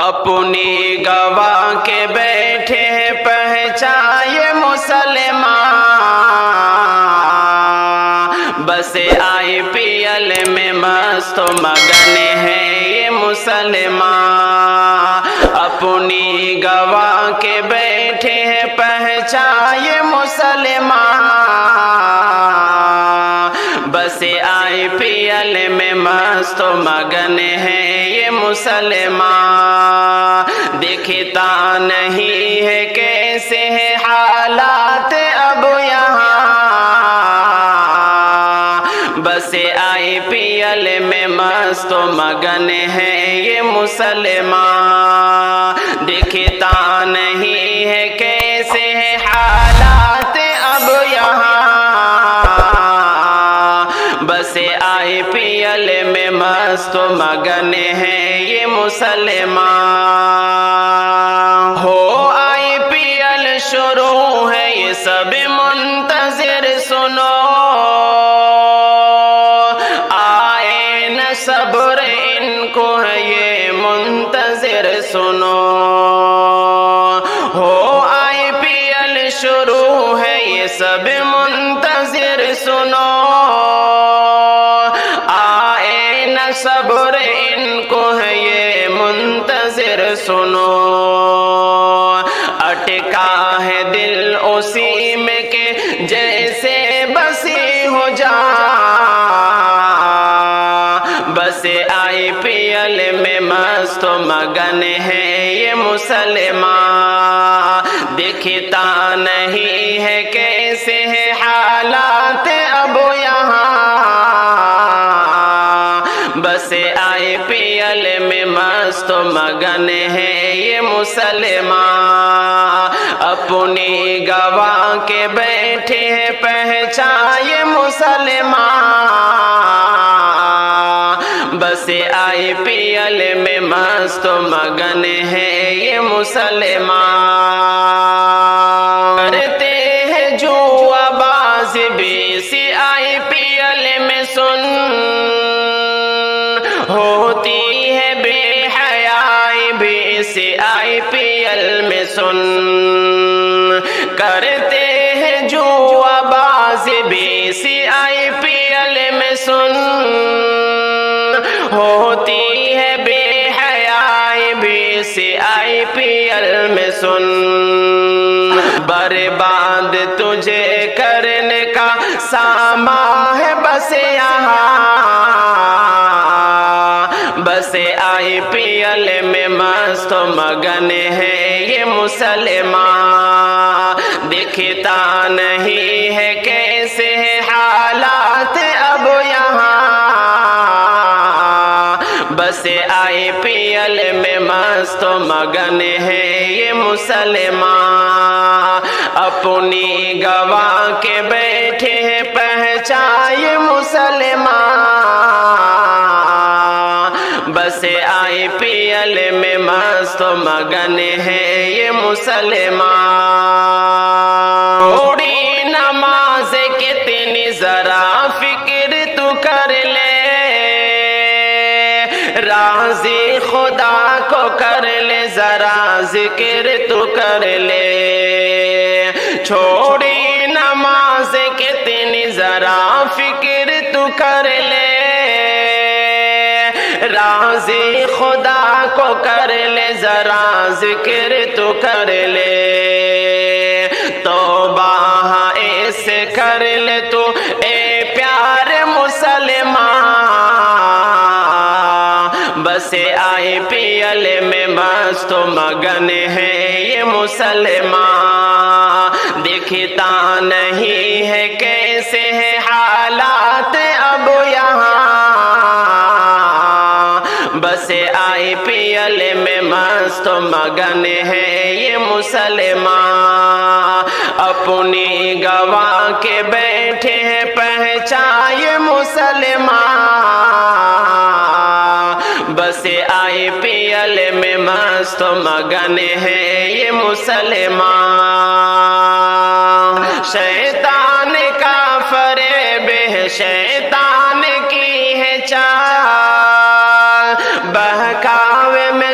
اپنی گواہ کے بیٹھے پہچائے مسلمان، بس آئی پی ایل میں مست و مگن ہے یہ مسلمان۔ اپنی گواہ کے بیٹھے پہچائے مسلمان، بس آئی پی ایل میں مست و مگن ہے یہ مسلمان۔ دیکھتا نہیں ہے کیسے ہے حالات اب یہاں، بس آئی پی ایل میں مست و مگن ہے یہ مسلمان۔ دیکھتا نہیں ہے کیسے ہے حالات اب یہاں، بس آئی پی ایل میں مست و مگن ہے یہ مسلمان۔ ہو آئی پی ایل شروع ہے یہ سب منتظر سنو، آئے نہ صبر ان کو ہے یہ منتظر سنو۔ ہو آئی پی ایل شروع ہے یہ سب منتظر سنو، آئے نہ صبر ان کو ہے یہ منتظر سنو۔ اٹکا ہے دل اسی میں کہ جیسے بسی ہو جا، بس آئی پی ایل میں مست و مگن ہے یہ مسلمان۔ دیکھتا نہیں ہے کیسے ہے حالات اب یہاں، بس آئی پی ایل میں مست و مگن ہے یہ مسلمان۔ اپنی گواہ کے بیٹھے پہچائے مسلمان، بس آئی پی ایل میں مست و مگن ہے یہ مسلمان۔ کرتے ہیں جو آواز بھی سی آئی پی ایل میں سن، ہوتی ہے بے حیائی بھی سی آئی پی ایل میں سن۔ کرتے ہیں جو آواز بھی سی آئی پی ایل میں سن، ہوتی ہے بے حیائی بھی سی آئی پی ایل میں سن۔ برباد تجھے کرنے کا سامان ہے بس یہاں، بس آئی پی ایل میں مست و مگن ہے یہ مسلمان۔ دیکھتا نہیں ہے کیسے ہے حالات اب یہاں، بس آئی پی ایل میں مست و مگن ہے یہ مسلمان۔ اپنی گواہ کے بیٹھے پہچائے مسلمان، بس آئی پی ایل میں مست و مگن ہے یہ مسلمان۔ تھوڑی نماز کتنی ذرا فکر تو کر لے، راضی خدا کو کر لے ذرا ذکر تو کر لے۔ چھوڑی نماز کتنی ذرا فکر تو کر لے، راضی خدا کو کر لے ذرا ذکر تو کر لے۔ توبہ ایسے کر لے تو اے پیارے مسلمان، بس آئی پی ایل میں مست و مگن ہے یہ مسلمان۔ دیکھتا نہیں ہے کیسے ہے حالات اب یہاں، بس آئی پی ایل میں مست و مگن ہے یہ مسلمان۔ اپنی گواہ کے بیٹھے پہچائے مسلمان، بس آئی پی ایل میں مست و مگن ہے یہ مسلمان۔ شیطان کا فریب ہے، شیطان کی ہے چال، بہکاوے میں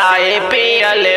IPL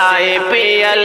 IPL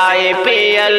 IPL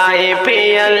IPL